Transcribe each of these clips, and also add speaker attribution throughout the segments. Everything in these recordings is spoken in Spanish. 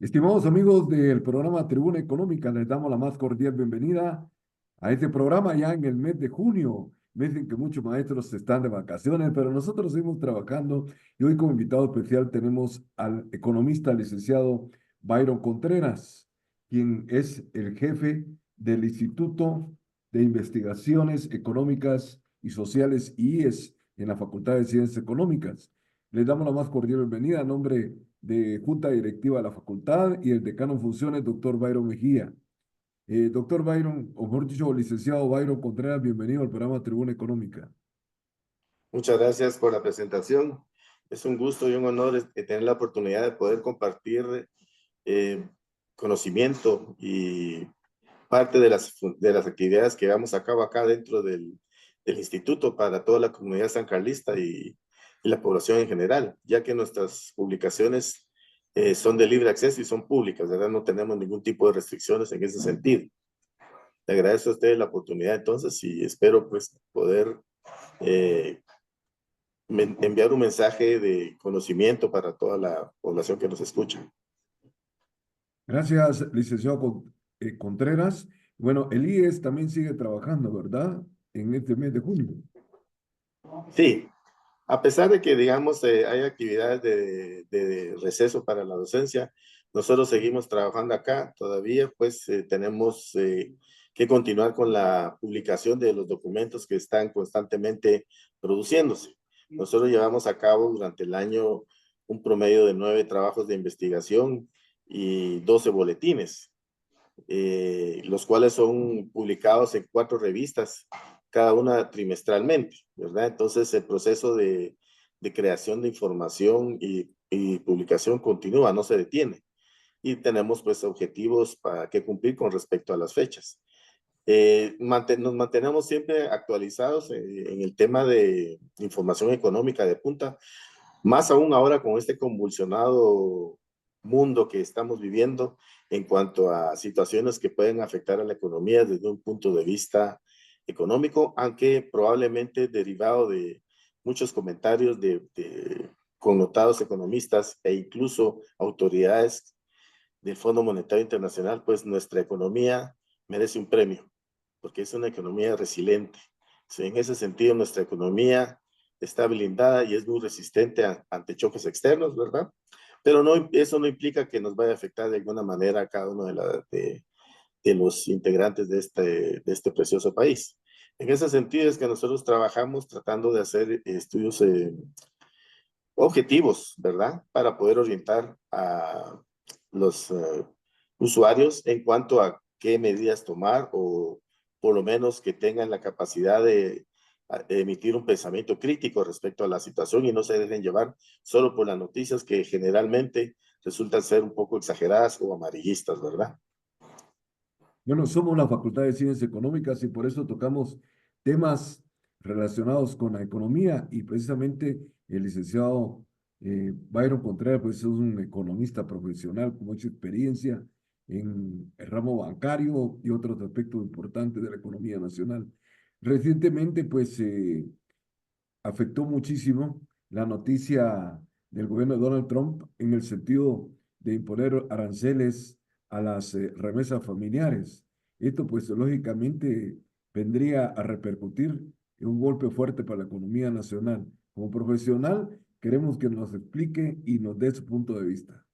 Speaker 1: Estimados amigos del programa Tribuna Económica, les damos la más cordial bienvenida a este programa ya en el mes de junio, mes en que muchos maestros están de vacaciones, pero nosotros seguimos trabajando y hoy como invitado especial tenemos al economista licenciado Byron Contreras, quien es el jefe del Instituto de Investigaciones Económicas y Sociales IES en la Facultad de Ciencias Económicas. Les damos la más cordial bienvenida a nombre de Junta Directiva de la Facultad y el decano en funciones, doctor Byron Mejía. Doctor Byron, o mejor dicho, licenciado Byron Contreras, bienvenido al programa Tribuna Económica.
Speaker 2: Muchas gracias por la presentación. Es un gusto y un honor tener la oportunidad de poder compartir eh, conocimiento y parte de las actividades que llevamos a cabo acá dentro del instituto para toda la comunidad sancarlista y la población en general, ya que nuestras publicaciones son de libre acceso y son públicas, ¿verdad? No tenemos ningún tipo de restricciones en ese sentido. Le agradezco a ustedes la oportunidad entonces y espero pues poder eh, enviar un mensaje de conocimiento para toda la población que nos escucha.
Speaker 1: Gracias, licenciado Contreras. Bueno, el IES también sigue trabajando, ¿verdad? En este mes de junio.
Speaker 2: Sí, a pesar de que, digamos, hay actividades de receso para la docencia, nosotros seguimos trabajando acá. Todavía, pues, tenemos que continuar con la publicación de los documentos que están constantemente produciéndose. Nosotros llevamos a cabo durante el año un promedio de 9 trabajos de investigación y 12 boletines, los cuales son publicados en 4 revistas, cada una trimestralmente, ¿verdad? Entonces el proceso de creación de información y publicación continúa, no se detiene. Y tenemos pues objetivos para que cumplir con respecto a las fechas. Nos mantenemos siempre actualizados en el tema de información económica de punta, más aún ahora con este convulsionado mundo que estamos viviendo en cuanto a situaciones que pueden afectar a la economía desde un punto de vista económico, aunque probablemente derivado de muchos comentarios de connotados economistas e incluso autoridades del Fondo Monetario Internacional, pues nuestra economía merece un premio, porque es una economía resiliente. Sí, en ese sentido, nuestra economía está blindada y es muy resistente ante choques externos, ¿verdad? Pero no, eso no implica que nos vaya a afectar de alguna manera a cada uno de los integrantes de este precioso país. En ese sentido es que nosotros trabajamos tratando de hacer estudios objetivos, ¿verdad? Para poder orientar a los usuarios en cuanto a qué medidas tomar o por lo menos que tengan la capacidad de emitir un pensamiento crítico respecto a la situación y no se dejen llevar solo por las noticias que generalmente resultan ser un poco exageradas o amarillistas, ¿verdad?
Speaker 1: Bueno, somos la Facultad de Ciencias Económicas y por eso tocamos temas relacionados con la economía y precisamente el licenciado Byron Contreras, pues es un economista profesional con mucha experiencia en el ramo bancario y otros aspectos importantes de la economía nacional. Recientemente, pues afectó muchísimo la noticia del gobierno de Donald Trump en el sentido de imponer aranceles a las remesas familiares. Esto pues lógicamente vendría a repercutir en un golpe fuerte para la economía nacional. Como profesional, queremos que nos explique y nos dé su punto de vista.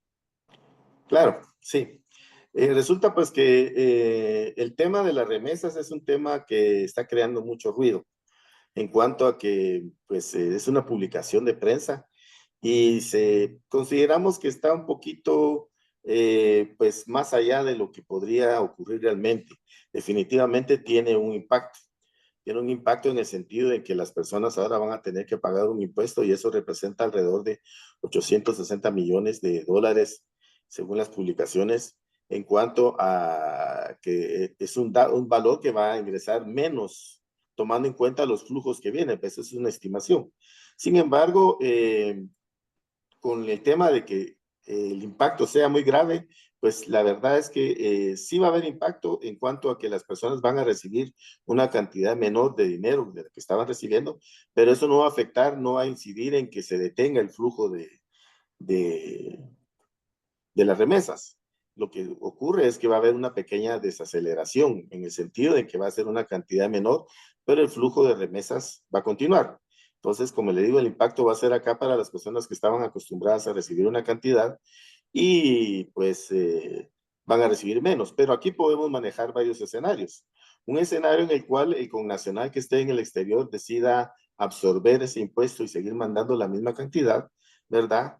Speaker 2: Claro, sí. Resulta pues que el tema de las remesas es un tema que está creando mucho ruido en cuanto a que pues es una publicación de prensa y consideramos que está un poquito pues más allá de lo que podría ocurrir realmente. Definitivamente tiene un impacto en el sentido de que las personas ahora van a tener que pagar un impuesto y eso representa alrededor de 860 millones de dólares según las publicaciones, en cuanto a que es un valor que va a ingresar menos tomando en cuenta los flujos que vienen, pues eso es una estimación. Sin embargo, con el tema de que el impacto sea muy grave, pues la verdad es que sí va a haber impacto en cuanto a que las personas van a recibir una cantidad menor de dinero de la que estaban recibiendo, pero eso no va a afectar, no va a incidir en que se detenga el flujo de, de las remesas. Lo que ocurre es que va a haber una pequeña desaceleración en el sentido de que va a ser una cantidad menor, pero el flujo de remesas va a continuar. Entonces, como le digo, el impacto va a ser acá para las personas que estaban acostumbradas a recibir una cantidad y pues van a recibir menos. Pero aquí podemos manejar varios escenarios. Un escenario en el cual el connacional que esté en el exterior decida absorber ese impuesto y seguir mandando la misma cantidad, ¿verdad?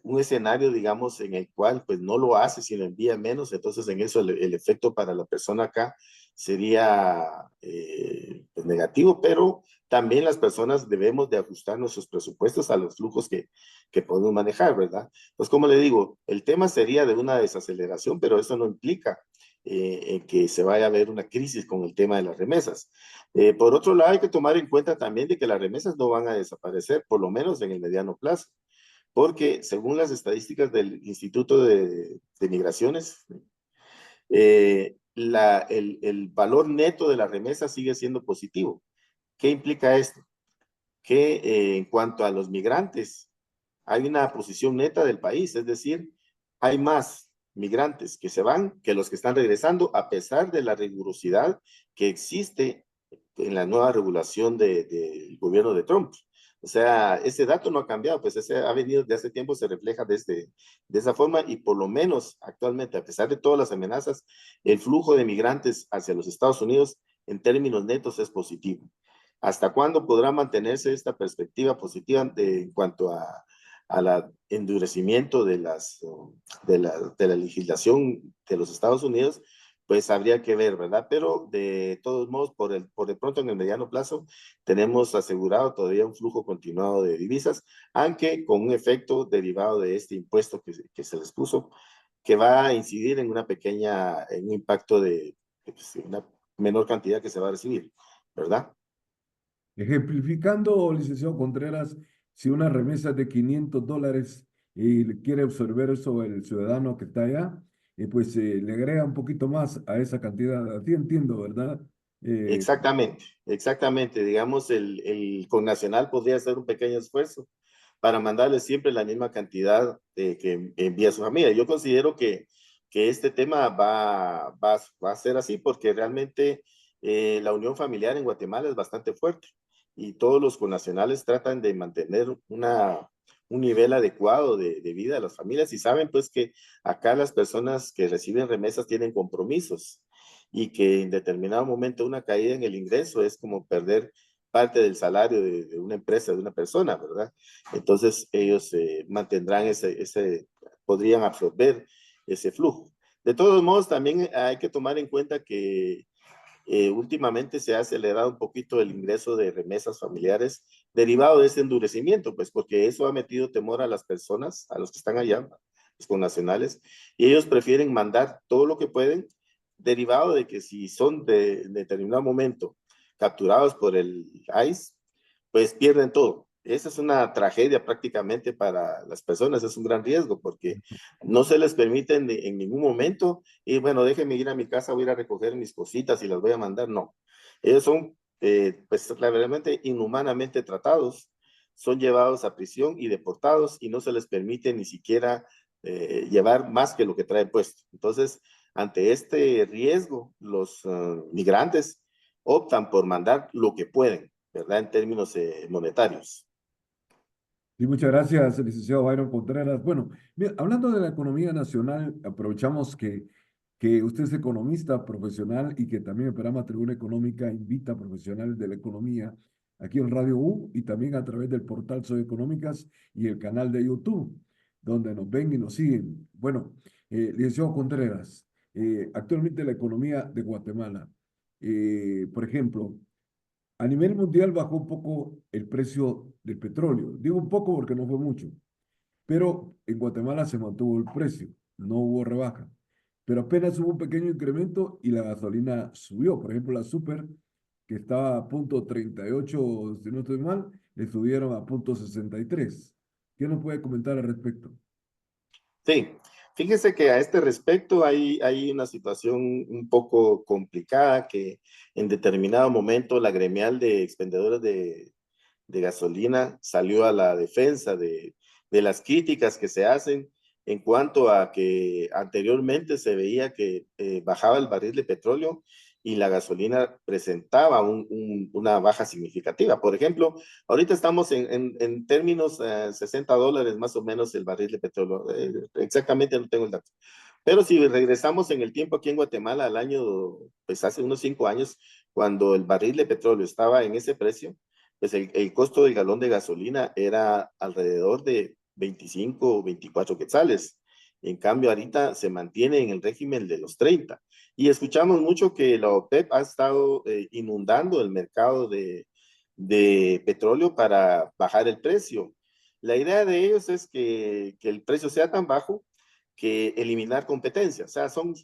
Speaker 2: Un escenario, digamos, en el cual pues no lo hace, sino envía menos, entonces en eso el efecto para la persona acá sería pues, negativo, pero también las personas debemos de ajustar nuestros presupuestos a los flujos que podemos manejar, ¿verdad? Pues como le digo, el tema sería de una desaceleración, pero eso no implica que se vaya a ver una crisis con el tema de las remesas. Por otro lado, hay que tomar en cuenta también de que las remesas no van a desaparecer, por lo menos en el mediano plazo, porque según las estadísticas del Instituto de Migraciones, el valor neto de la remesa sigue siendo positivo. ¿Qué implica esto? Que en cuanto a los migrantes, hay una posición neta del país, es decir, hay más migrantes que se van que los que están regresando, a pesar de la rigurosidad que existe en la nueva regulación del gobierno de Trump. O sea, ese dato no ha cambiado, pues ese ha venido de hace tiempo, se refleja de esa forma y por lo menos actualmente, a pesar de todas las amenazas, el flujo de migrantes hacia los Estados Unidos en términos netos es positivo. ¿Hasta cuándo podrá mantenerse esta perspectiva positiva en cuanto a endurecimiento de la legislación de los Estados Unidos? Pues habría que ver, ¿verdad? Pero de todos modos, por de pronto en el mediano plazo, tenemos asegurado todavía un flujo continuado de divisas, aunque con un efecto derivado de este impuesto que se les puso, que va a incidir en en un impacto de pues, una menor cantidad que se va a recibir, ¿verdad?
Speaker 1: Ejemplificando, licenciado Contreras, si una remesa es de $500 y le quiere absorber eso el ciudadano que está allá, pues le agrega un poquito más a esa cantidad. Así entiendo, ¿verdad? Eh,
Speaker 2: Exactamente, exactamente. Digamos, el connacional podría hacer un pequeño esfuerzo para mandarle siempre la misma cantidad que envía a su familia. Yo considero que este tema va a ser así porque realmente la unión familiar en Guatemala es bastante fuerte y todos los connacionales tratan de mantener un nivel adecuado de vida de las familias y saben pues que acá las personas que reciben remesas tienen compromisos y que en determinado momento una caída en el ingreso es como perder parte del salario de una empresa, de una persona, ¿verdad? Entonces ellos mantendrán podrían absorber ese flujo. De todos modos, también hay que tomar en cuenta que últimamente se ha acelerado un poquito el ingreso de remesas familiares derivado de ese endurecimiento, pues porque eso ha metido temor a las personas, a los que están allá, los connacionales, y ellos prefieren mandar todo lo que pueden, derivado de que si son de determinado momento capturados por el ICE, pues pierden todo. Esa es una tragedia prácticamente para las personas, es un gran riesgo porque no se les permite en ningún momento y bueno, déjenme ir a mi casa, voy a ir a recoger mis cositas y las voy a mandar. No, ellos son pues realmente inhumanamente tratados, son llevados a prisión y deportados y no se les permite ni siquiera llevar más que lo que traen puesto. Entonces, ante este riesgo, los migrantes optan por mandar lo que pueden, ¿verdad? En términos monetarios.
Speaker 1: y muchas gracias, licenciado Byron Contreras. Bueno, mira, hablando de la economía nacional, aprovechamos que usted es economista profesional y que también el programa Tribuna Económica invita a profesionales de la economía aquí en Radio U y también a través del portal Soy Económicas y el canal de YouTube, donde nos ven y nos siguen. Bueno, licenciado Contreras, actualmente la economía de Guatemala, por ejemplo, a nivel mundial bajó un poco el precio del petróleo. Digo un poco porque no fue mucho, pero en Guatemala se mantuvo el precio, no hubo rebaja. Pero apenas hubo un pequeño incremento y la gasolina subió. Por ejemplo, la Super, que estaba a punto 38, si no estoy mal, le subieron a punto 63. ¿Qué nos puede comentar al respecto?
Speaker 2: Sí, fíjese que a este respecto hay una situación un poco complicada que en determinado momento la gremial de expendedores de gasolina salió a la defensa de las críticas que se hacen en cuanto a que anteriormente se veía que bajaba el barril de petróleo y la gasolina presentaba una baja significativa. Por ejemplo, ahorita estamos en términos $60 más o menos el barril de petróleo. Exactamente no tengo el dato. Pero si regresamos en el tiempo aquí en Guatemala al año, pues hace unos 5 años, cuando el barril de petróleo estaba en ese precio, pues el costo del galón de gasolina era alrededor de 25 o 24 quetzales. En cambio, ahorita se mantiene en el régimen de los 30. Y escuchamos mucho que la OPEP ha estado inundando el mercado de petróleo para bajar el precio. La idea de ellos es que el precio sea tan bajo que eliminar competencia. O sea, son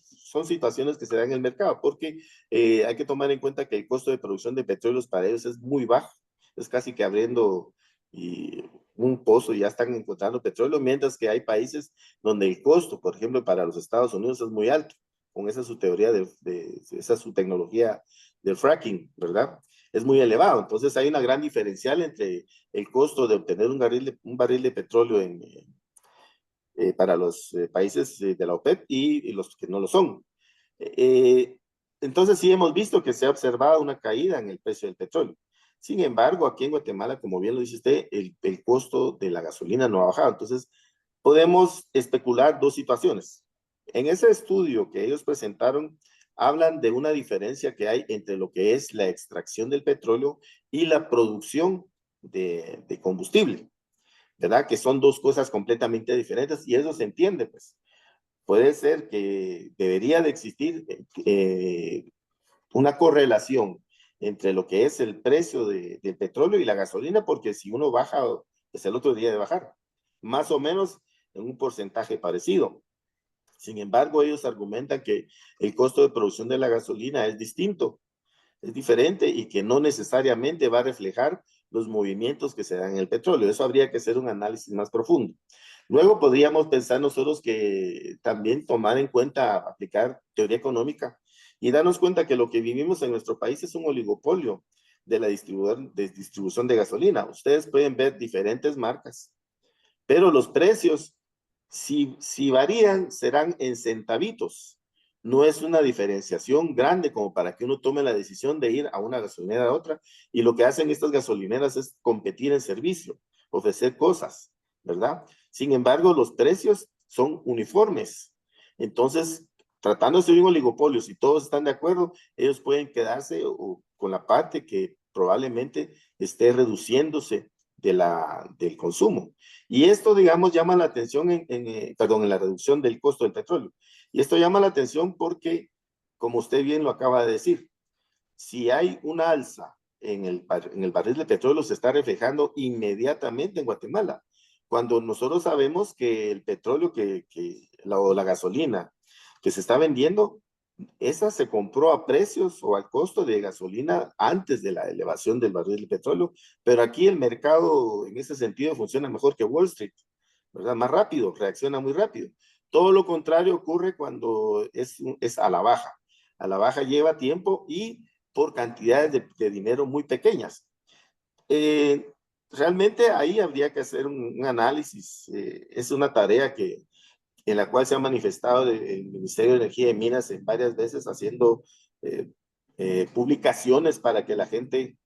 Speaker 2: situaciones que se dan en el mercado, porque hay que tomar en cuenta que el costo de producción de petróleos para ellos es muy bajo. Es casi que abriendo un pozo y ya están encontrando petróleo, mientras que hay países donde el costo, por ejemplo, para los Estados Unidos es muy alto. Con esa es su teoría, esa es su tecnología del fracking, ¿verdad? Es muy elevado. Entonces hay una gran diferencial entre el costo de obtener un barril de petróleo para los países de la OPEP y los que no lo son. Eh, entonces sí hemos visto que se ha observado una caída en el precio del petróleo. Sin embargo, aquí en Guatemala, como bien lo dice usted, el costo de la gasolina no ha bajado. Entonces, podemos especular dos situaciones. En ese estudio que ellos presentaron, hablan de una diferencia que hay entre lo que es la extracción del petróleo y la producción de combustible, ¿verdad? Que son dos cosas completamente diferentes y eso se entiende, pues. Puede ser que debería de existir una correlación entre lo que es el precio del petróleo y la gasolina, porque si uno baja, pues el otro día de bajar, más o menos en un porcentaje parecido. Sin embargo, ellos argumentan que el costo de producción de la gasolina es distinto, es diferente y que no necesariamente va a reflejar los movimientos que se dan en el petróleo. Eso habría que hacer un análisis más profundo. Luego podríamos pensar nosotros que también tomar en cuenta, aplicar teoría económica y darnos cuenta que lo que vivimos en nuestro país es un oligopolio de la distribución de gasolina. Ustedes pueden ver diferentes marcas, pero los precios, si varían, serán en centavitos. No es una diferenciación grande como para que uno tome la decisión de ir a una gasolinera a otra. Y lo que hacen estas gasolineras es competir en servicio, ofrecer cosas, ¿verdad? Sin embargo, los precios son uniformes. Entonces, tratándose de un oligopolio, si todos están de acuerdo, ellos pueden quedarse con la parte que probablemente esté reduciéndose del consumo. Y esto, digamos, llama la atención en la reducción del costo del petróleo. Y esto llama la atención porque, como usted bien lo acaba de decir, si hay una alza en el barril de petróleo, se está reflejando inmediatamente en Guatemala. Cuando nosotros sabemos que el petróleo o la gasolina que se está vendiendo, esa se compró a precios o al costo de gasolina antes de la elevación del barril de petróleo, pero aquí el mercado en ese sentido funciona mejor que Wall Street, ¿verdad? Más rápido, reacciona muy rápido. Todo lo contrario ocurre cuando es a la baja. A la baja lleva tiempo y por cantidades de dinero muy pequeñas. Eh, Realmente ahí habría que hacer un análisis. Es una tarea en la cual se ha manifestado el Ministerio de Energía y Minas en varias veces haciendo eh, publicaciones para que la gente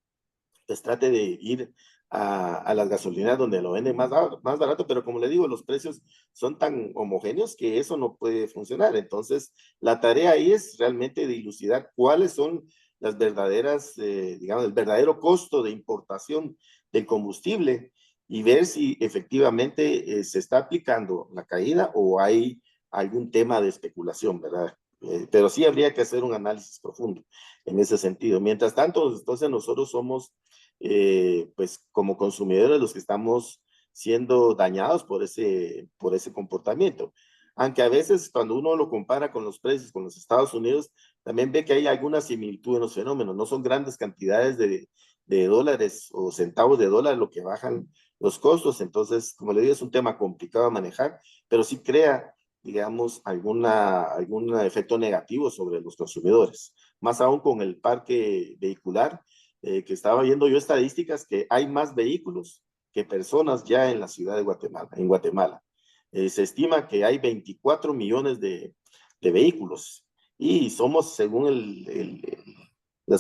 Speaker 2: pues trate de ir a las gasolineras donde lo venden más barato, pero como le digo, los precios son tan homogéneos que eso no puede funcionar. Entonces, la tarea ahí es realmente dilucidar cuáles son las verdaderas, digamos, el verdadero costo de importación del combustible y ver si efectivamente se está aplicando la caída o hay algún tema de especulación, ¿verdad? Pero sí habría que hacer un análisis profundo en ese sentido. Mientras tanto, entonces nosotros somos pues como consumidores los que estamos siendo dañados por ese comportamiento. Aunque a veces cuando uno lo compara con los precios con los Estados Unidos, también ve que hay alguna similitud en los fenómenos. No son grandes cantidades de dólares o centavos de dólar lo que bajan los costos. Entonces, como le digo, es un tema complicado a manejar, pero sí crea, digamos, algún efecto negativo sobre los consumidores. Más aún con el parque vehicular, que estaba viendo yo estadísticas que hay más vehículos que personas ya en la ciudad de Guatemala, en Guatemala. Se estima que hay 24 millones de vehículos y somos, según el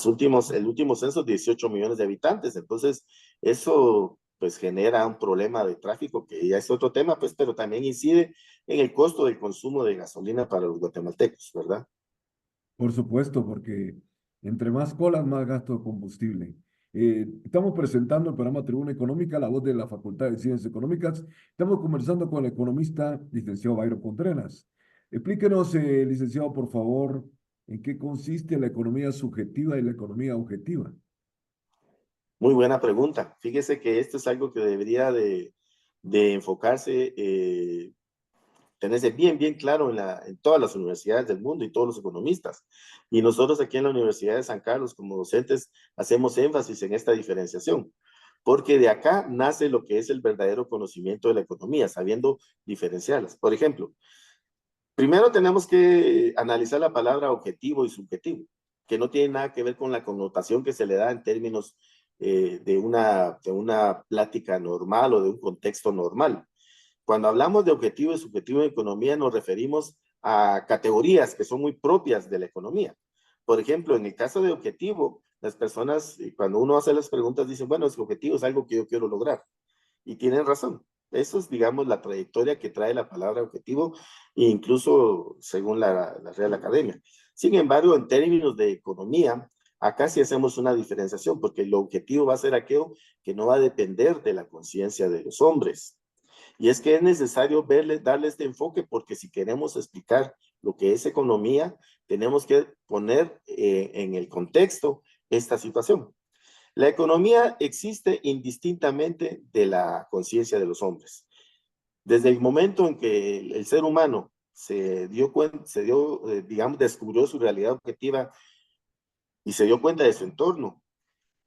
Speaker 2: último censo, 18 millones de habitantes. Entonces, eso pues genera un problema de tráfico que ya es otro tema, pues, pero también incide en el costo del consumo de gasolina para los guatemaltecos, ¿verdad?
Speaker 1: Por supuesto, porque entre más colas, más gasto de combustible. Estamos presentando el programa Tribuna Económica, la voz de la Facultad de Ciencias Económicas. Estamos conversando con el economista licenciado Byron Contreras. Explíquenos, licenciado, por favor, en qué consiste la economía subjetiva y la economía objetiva.
Speaker 2: Muy buena pregunta. Fíjese que esto es algo que debería de enfocarse, tenerse bien, bien claro en todas las universidades del mundo y todos los economistas. Y nosotros aquí en la Universidad de San Carlos, como docentes, hacemos énfasis en esta diferenciación, porque de acá nace lo que es el verdadero conocimiento de la economía, sabiendo diferenciarlas. Por ejemplo, primero tenemos que analizar la palabra objetivo y subjetivo, que no tiene nada que ver con la connotación que se le da en términos de una plática normal o de un contexto normal. Cuando hablamos de objetivo y subjetivo en economía, nos referimos a categorías que son muy propias de la economía. Por ejemplo, en el caso de objetivo, las personas, cuando uno hace las preguntas, dicen, bueno, es que objetivo es algo que yo quiero lograr. Y tienen razón. Eso es, digamos, la trayectoria que trae la palabra objetivo, incluso según la Real Academia. Sin embargo, en términos de economía, acá sí hacemos una diferenciación, porque el objetivo va a ser aquello que no va a depender de la conciencia de los hombres. Y es que es necesario darle este enfoque porque si queremos explicar lo que es economía, tenemos que poner en el contexto esta situación. La economía existe indistintamente de la conciencia de los hombres. Desde el momento en que el ser humano se dio cuenta, digamos, descubrió su realidad objetiva y se dio cuenta de su entorno,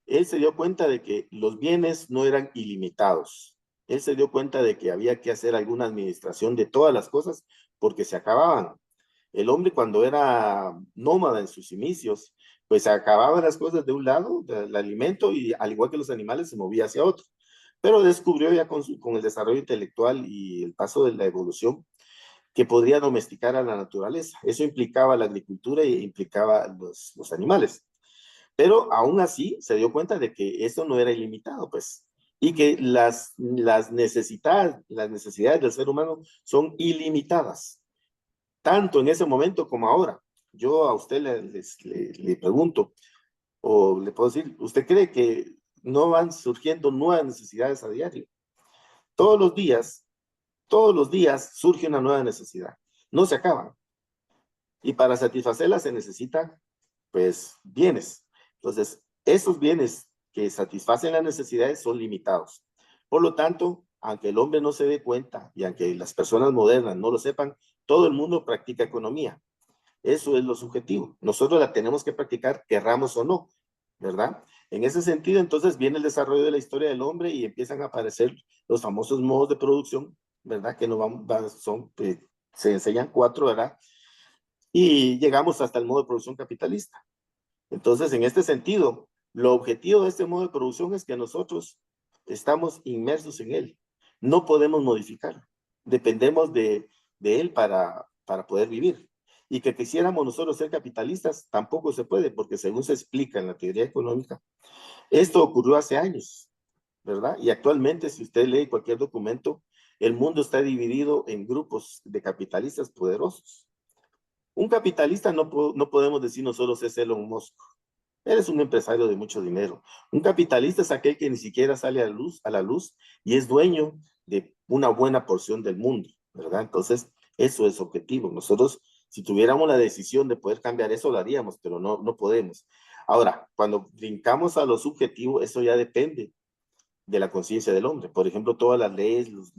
Speaker 2: él se dio cuenta de que los bienes no eran ilimitados. Él se dio cuenta de que había que hacer alguna administración de todas las cosas porque se acababan. El hombre cuando era nómada en sus inicios, pues se acababan las cosas de un lado, del alimento, y al igual que los animales se movía hacia otro. Pero descubrió ya con el desarrollo intelectual y el paso de la evolución que podría domesticar a la naturaleza. Eso implicaba la agricultura e implicaba los animales. Pero aún así se dio cuenta de que eso no era ilimitado, pues, y que las necesidades del ser humano son ilimitadas, tanto en ese momento como ahora. Yo a usted le pregunto, o le puedo decir, ¿usted cree que no van surgiendo nuevas necesidades a diario? Todos los días, todos los días surge una nueva necesidad, no se acaban. Y para satisfacerla se necesitan, pues, bienes. Entonces, esos bienes que satisfacen las necesidades son limitados. Por lo tanto, aunque el hombre no se dé cuenta y aunque las personas modernas no lo sepan, todo el mundo practica economía. Eso es lo subjetivo. Nosotros la tenemos que practicar, querramos o no, ¿verdad? En ese sentido, entonces viene el desarrollo de la historia del hombre y empiezan a aparecer los famosos modos de producción, ¿verdad? Que no se enseñan cuatro, ¿verdad? Y llegamos hasta el modo de producción capitalista. Entonces, en este sentido, lo objetivo de este modo de producción es que nosotros estamos inmersos en él. No podemos modificarlo. Dependemos de él para poder vivir. Y que quisiéramos nosotros ser capitalistas, tampoco se puede, porque según se explica en la teoría económica, esto ocurrió hace años, ¿verdad? Y actualmente, si usted lee cualquier documento, el mundo está dividido en grupos de capitalistas poderosos. Un capitalista no podemos decir nosotros es Elon Musk. Él es un empresario de mucho dinero. Un capitalista es aquel que ni siquiera sale a la luz y es dueño de una buena porción del mundo, ¿verdad? Entonces, eso es objetivo. Nosotros, si tuviéramos la decisión de poder cambiar eso, lo haríamos, pero no podemos. Ahora, cuando brincamos a lo subjetivo, eso ya depende de la conciencia del hombre. Por ejemplo, todas las leyes, los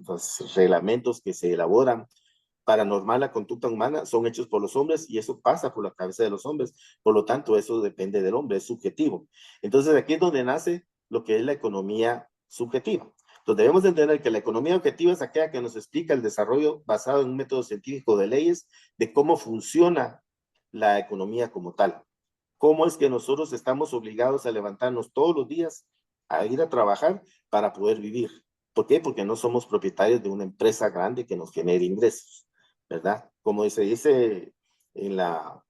Speaker 2: reglamentos que se elaboran para normar la conducta humana son hechos por los hombres y eso pasa por la cabeza de los hombres. Por lo tanto, eso depende del hombre, es subjetivo. Entonces, aquí es donde nace lo que es la economía subjetiva. Entonces, debemos entender que la economía objetiva es aquella que nos explica el desarrollo basado en un método científico de leyes de cómo funciona la economía como tal. Cómo es que nosotros estamos obligados a levantarnos todos los días a ir a trabajar para poder vivir. ¿Por qué? Porque no somos propietarios de una empresa grande que nos genere ingresos, ¿verdad? Como se dice en la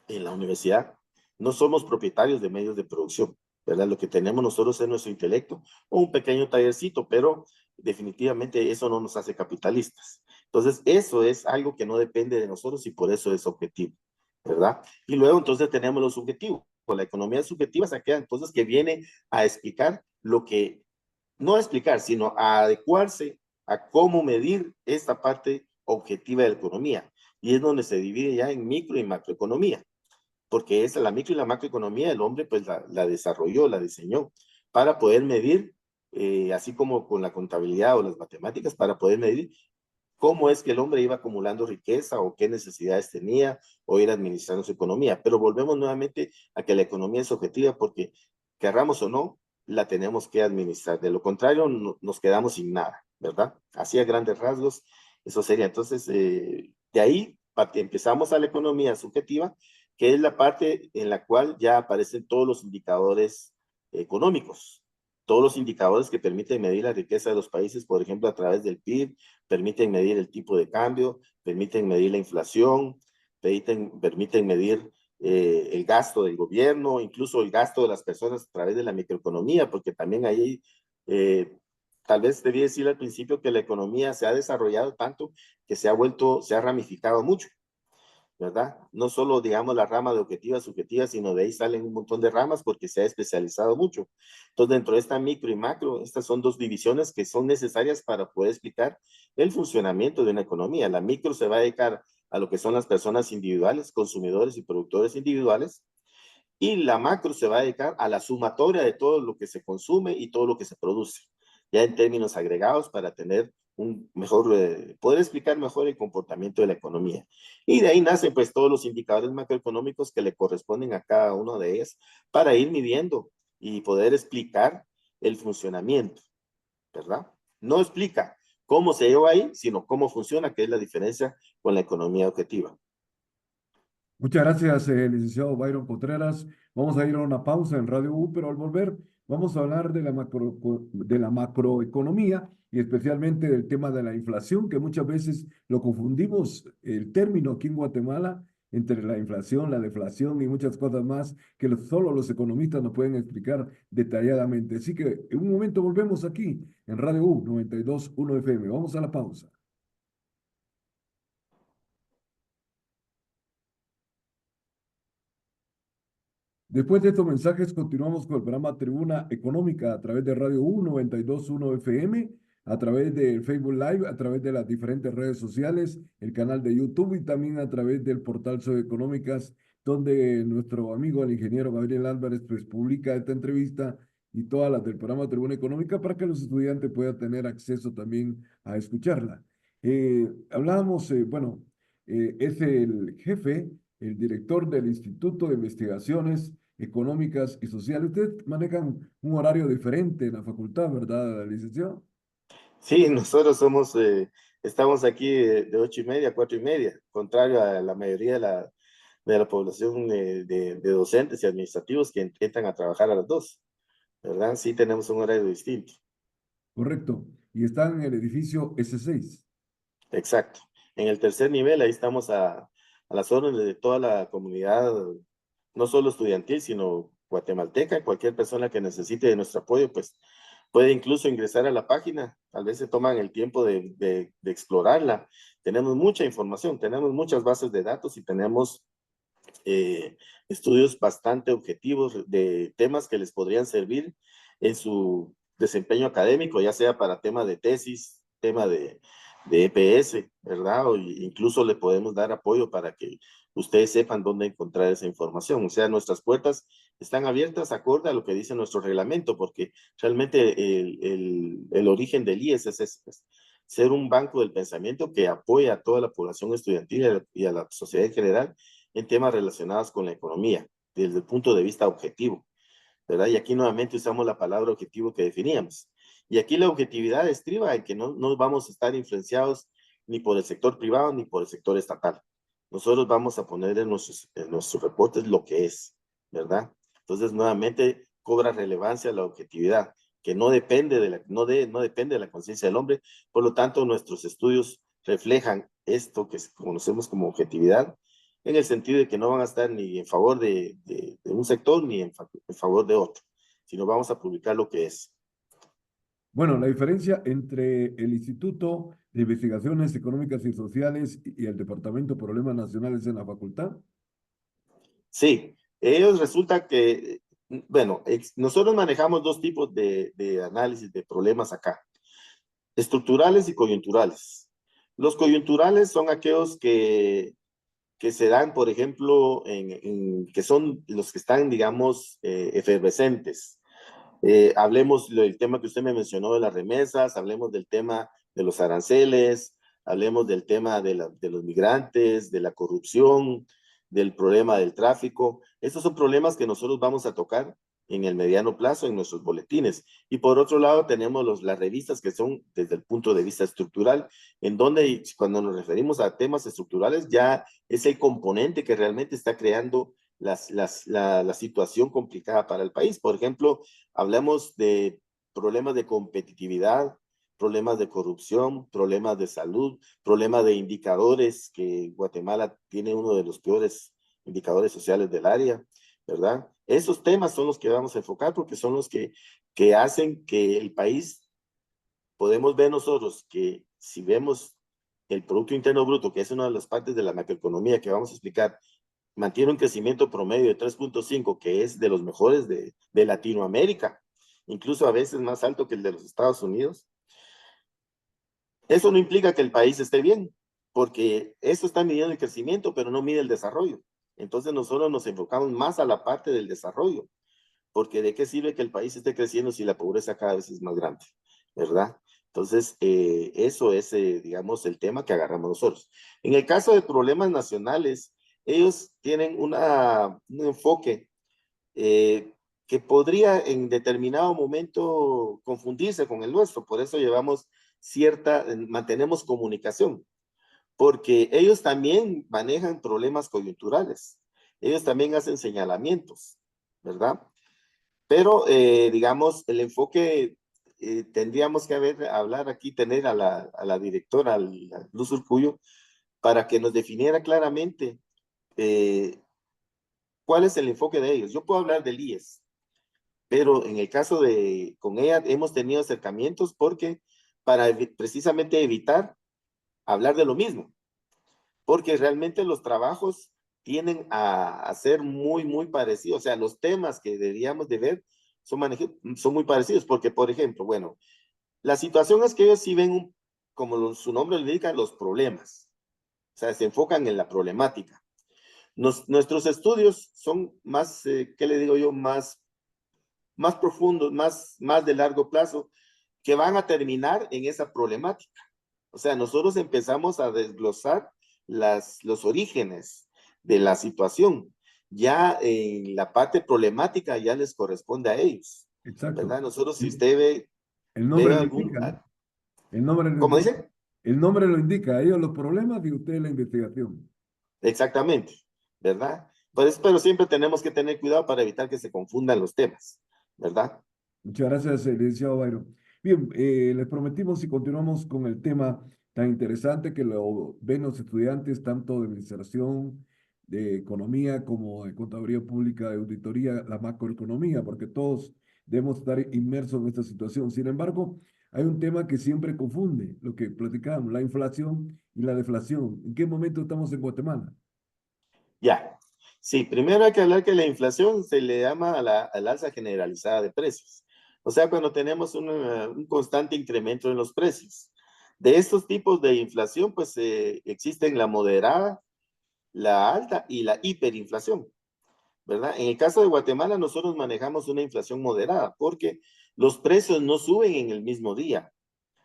Speaker 2: universidad, no somos propietarios de medios de producción, ¿verdad? Lo que tenemos nosotros es nuestro intelecto o un pequeño tallercito, pero definitivamente eso no nos hace capitalistas. Entonces, eso es algo que no depende de nosotros y por eso es objetivo, ¿verdad? Y luego entonces tenemos lo subjetivo. Pues la economía subjetiva es aquella entonces que viene a explicar lo que, no a explicar, sino a adecuarse a cómo medir esta parte objetiva de la economía. Y es donde se divide ya en micro y macroeconomía, porque es la micro y la macroeconomía, el hombre pues la desarrolló, la diseñó para poder medir, así como con la contabilidad o las matemáticas, para poder medir cómo es que el hombre iba acumulando riqueza o qué necesidades tenía o ir administrando su economía. Pero volvemos nuevamente a que la economía es objetiva porque, querramos o no, la tenemos que administrar. De lo contrario, nos quedamos sin nada, ¿verdad? Así a grandes rasgos, eso sería. Entonces, de ahí empezamos a la economía subjetiva, que es la parte en la cual ya aparecen todos los indicadores económicos, todos los indicadores que permiten medir la riqueza de los países, por ejemplo, a través del PIB, permiten medir el tipo de cambio, permiten medir la inflación, permiten medir el gasto del gobierno, incluso el gasto de las personas a través de la microeconomía, porque también ahí, tal vez debí decir al principio que la economía se ha desarrollado tanto que se ha ramificado mucho, ¿verdad? No solo, digamos, la rama de objetiva, subjetiva, sino de ahí salen un montón de ramas porque se ha especializado mucho. Entonces, dentro de esta micro y macro, estas son dos divisiones que son necesarias para poder explicar el funcionamiento de una economía. La micro se va a dedicar a lo que son las personas individuales, consumidores y productores individuales, y la macro se va a dedicar a la sumatoria de todo lo que se consume y todo lo que se produce, ya en términos agregados para tener un mejor, poder explicar mejor el comportamiento de la economía. Y de ahí nacen pues todos los indicadores macroeconómicos que le corresponden a cada uno de ellas para ir midiendo y poder explicar el funcionamiento, ¿verdad? No explica cómo se llegó ahí, sino cómo funciona, que es la diferencia con la economía objetiva.
Speaker 1: Muchas gracias, licenciado Byron Contreras. Vamos a ir a una pausa en Radio U, pero al volver vamos a hablar de la macroeconomía y especialmente del tema de la inflación, que muchas veces lo confundimos el término aquí en Guatemala entre la inflación, la deflación y muchas cosas más que solo los economistas nos pueden explicar detalladamente. Así que en un momento volvemos aquí en Radio U 92.1 FM. Vamos a la pausa. Después de estos mensajes, continuamos con el programa Tribuna Económica a través de Radio U 92.1 FM, a través del Facebook Live, a través de las diferentes redes sociales, el canal de YouTube y también a través del portal Económicas, donde nuestro amigo el ingeniero Gabriel Álvarez pues publica esta entrevista y todas las del programa Tribuna Económica para que los estudiantes puedan tener acceso también a escucharla. Hablábamos, es el jefe, el director del Instituto de Investigaciones Económicas y Sociales. Ustedes manejan un horario diferente en la facultad, ¿verdad, licenciado?
Speaker 2: Sí, nosotros estamos aquí de 8:30 a 4:30, contrario a la mayoría de la población de docentes y administrativos que entran a trabajar a las 2, ¿verdad? Sí, tenemos un horario distinto.
Speaker 1: Correcto. Y están en el edificio S6.
Speaker 2: Exacto. En el tercer nivel, ahí estamos a las órdenes de toda la comunidad, no solo estudiantil, sino guatemalteca. Cualquier persona que necesite de nuestro apoyo, pues puede incluso ingresar a la página. Tal vez se toman el tiempo de explorarla. Tenemos mucha información, tenemos muchas bases de datos y tenemos eh, estudios bastante objetivos de temas que les podrían servir en su desempeño académico, ya sea para tema de tesis, tema de EPS, ¿verdad? O incluso le podemos dar apoyo para que ustedes sepan dónde encontrar esa información. O sea, nuestras puertas están abiertas acorde a lo que dice nuestro reglamento, porque realmente el origen del IES es ser un banco del pensamiento que apoya a toda la población estudiantil y a la sociedad en general en temas relacionados con la economía, desde el punto de vista objetivo, ¿verdad? Y aquí nuevamente usamos la palabra objetivo que definíamos. Y aquí la objetividad estriba en que no vamos a estar influenciados ni por el sector privado ni por el sector estatal. Nosotros vamos a poner en nuestros reportes lo que es, ¿verdad? Entonces, nuevamente, cobra relevancia la objetividad, que no depende de no depende de la conciencia del hombre. Por lo tanto, nuestros estudios reflejan esto que conocemos como objetividad, en el sentido de que no van a estar ni en favor de un sector ni en favor de otro, sino vamos a publicar lo que es.
Speaker 1: Bueno, la diferencia entre el Instituto de Investigaciones Económicas y Sociales y el Departamento de Problemas Nacionales en la facultad.
Speaker 2: Sí, ellos resulta que, bueno, nosotros manejamos dos tipos de análisis de problemas acá, estructurales y coyunturales. Los coyunturales son aquellos que se dan, por ejemplo, que son los que están, digamos, efervescentes. Hablemos del tema que usted me mencionó de las remesas, hablemos del tema de los aranceles, hablemos del tema de los migrantes, de la corrupción, del problema del tráfico. Estos son problemas que nosotros vamos a tocar en el mediano plazo en nuestros boletines. Y por otro lado tenemos las revistas que son desde el punto de vista estructural, en donde cuando nos referimos a temas estructurales ya es el componente que realmente está creando la situación complicada para el país. Por ejemplo, hablamos de problemas de competitividad, problemas de corrupción, problemas de salud, problemas de indicadores, que Guatemala tiene uno de los peores indicadores sociales del área, ¿verdad? Esos temas son los que vamos a enfocar porque son los que hacen que el país, podemos ver nosotros que si vemos el Producto Interno Bruto, que es una de las partes de la macroeconomía que vamos a explicar, mantiene un crecimiento promedio de 3.5, que es de los mejores de Latinoamérica, incluso a veces más alto que el de los Estados Unidos. Eso no implica que el país esté bien, porque eso está midiendo el crecimiento, pero no mide el desarrollo. Entonces nosotros nos enfocamos más a la parte del desarrollo, porque ¿de qué sirve que el país esté creciendo si la pobreza cada vez es más grande? ¿Verdad? Entonces, eso es, digamos, el tema que agarramos nosotros. En el caso de problemas nacionales, ellos tienen un enfoque que podría en determinado momento confundirse con el nuestro. Por eso mantenemos comunicación, porque ellos también manejan problemas coyunturales. Ellos también hacen señalamientos, ¿verdad? Pero, digamos, el enfoque, tendríamos que hablar aquí, tener a la directora, a Luz Urcullo, para que nos definiera claramente cuál es el enfoque de ellos. Yo puedo hablar del IES, pero en el caso con ella hemos tenido acercamientos porque para precisamente evitar hablar de lo mismo, porque realmente los trabajos tienden a ser muy, muy parecidos. O sea, los temas que deberíamos de ver son muy parecidos, porque, por ejemplo, bueno, la situación es que ellos sí ven, como su nombre le indica, los problemas. O sea, se enfocan en la problemática. Nuestros estudios son más, ¿qué le digo yo? Más profundos, más de largo plazo, que van a terminar en esa problemática. O sea, nosotros empezamos a desglosar los orígenes de la situación. Ya en la parte problemática ya les corresponde a ellos,
Speaker 1: Exacto.
Speaker 2: ¿verdad? Nosotros, si
Speaker 1: El,
Speaker 2: usted
Speaker 1: el nombre
Speaker 2: ve
Speaker 1: lo
Speaker 2: algún,
Speaker 1: indica, ¿no? El nombre lo
Speaker 2: ¿cómo
Speaker 1: indica.
Speaker 2: dice?
Speaker 1: El nombre lo indica. Ellos los problemas y usted la investigación.
Speaker 2: Exactamente, ¿verdad? Pues, pero siempre tenemos que tener cuidado para evitar que se confundan los temas, ¿verdad?
Speaker 1: Muchas gracias, licenciado Byron. Bien, les prometimos y continuamos con el tema tan interesante que lo ven los estudiantes, tanto de administración, de economía, como de contaduría pública, de auditoría, la macroeconomía, porque todos debemos estar inmersos en esta situación. Sin embargo, hay un tema que siempre confunde, lo que platicábamos, la inflación y la deflación. ¿En qué momento estamos en Guatemala?
Speaker 2: Ya. Sí, primero hay que hablar que la inflación se le llama al alza generalizada de precios. O sea, cuando tenemos un constante incremento en los precios. De estos tipos de inflación, pues existen la moderada, la alta y la hiperinflación, ¿verdad? En el caso de Guatemala, nosotros manejamos una inflación moderada porque los precios no suben en el mismo día.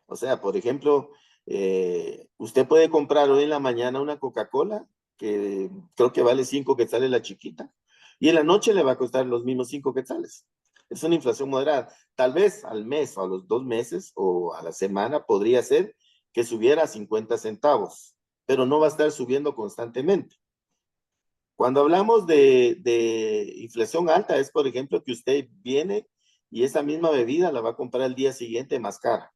Speaker 2: O sea, por ejemplo, usted puede comprar hoy en la mañana una Coca-Cola que creo que vale 5 quetzales la chiquita y en la noche le va a costar los mismos 5 quetzales. Es una inflación moderada. Tal vez al mes o a los 2 meses o a la semana podría ser que subiera a 50 centavos, pero no va a estar subiendo constantemente. Cuando hablamos de inflación alta es, por ejemplo, que usted viene y esa misma bebida la va a comprar el día siguiente más cara,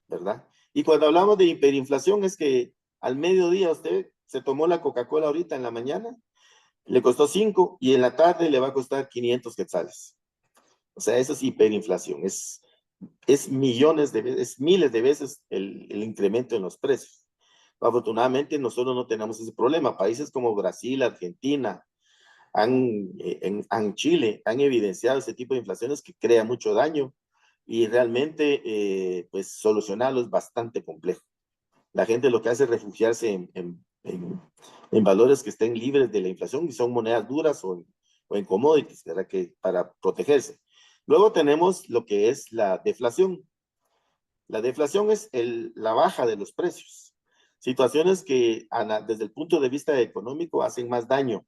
Speaker 2: ¿verdad? Y cuando hablamos de hiperinflación es que al mediodía usted se tomó la Coca-Cola ahorita en la mañana, le costó 5 y en la tarde le va a costar 500 quetzales. O sea, eso es hiperinflación, es millones de veces, es miles de veces el incremento en los precios. Afortunadamente nosotros no tenemos ese problema. Países como Brasil, Argentina, Chile han evidenciado ese tipo de inflaciones que crea mucho daño y realmente pues solucionarlo es bastante complejo. La gente lo que hace es refugiarse en valores que estén libres de la inflación y son monedas duras o en commodities, ¿verdad? Que para protegerse. Luego tenemos lo que es la deflación. La deflación es la baja de los precios. Situaciones que desde el punto de vista económico hacen más daño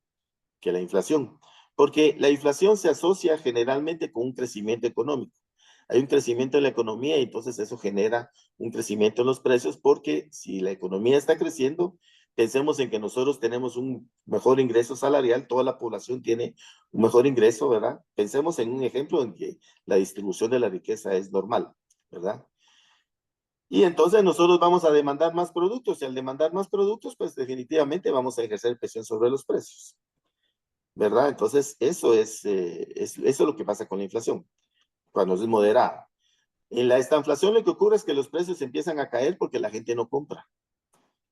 Speaker 2: que la inflación, porque la inflación se asocia generalmente con un crecimiento económico. Hay un crecimiento en la economía y entonces eso genera un crecimiento en los precios porque si la economía está creciendo, pensemos en que nosotros tenemos un mejor ingreso salarial, toda la población tiene un mejor ingreso, ¿verdad? Pensemos en un ejemplo en que la distribución de la riqueza es normal, ¿verdad? Y entonces nosotros vamos a demandar más productos y al demandar más productos, pues definitivamente vamos a ejercer presión sobre los precios, ¿verdad? Entonces eso es lo que pasa con la inflación, cuando es moderada. En la estanflación lo que ocurre es que los precios empiezan a caer porque la gente no compra.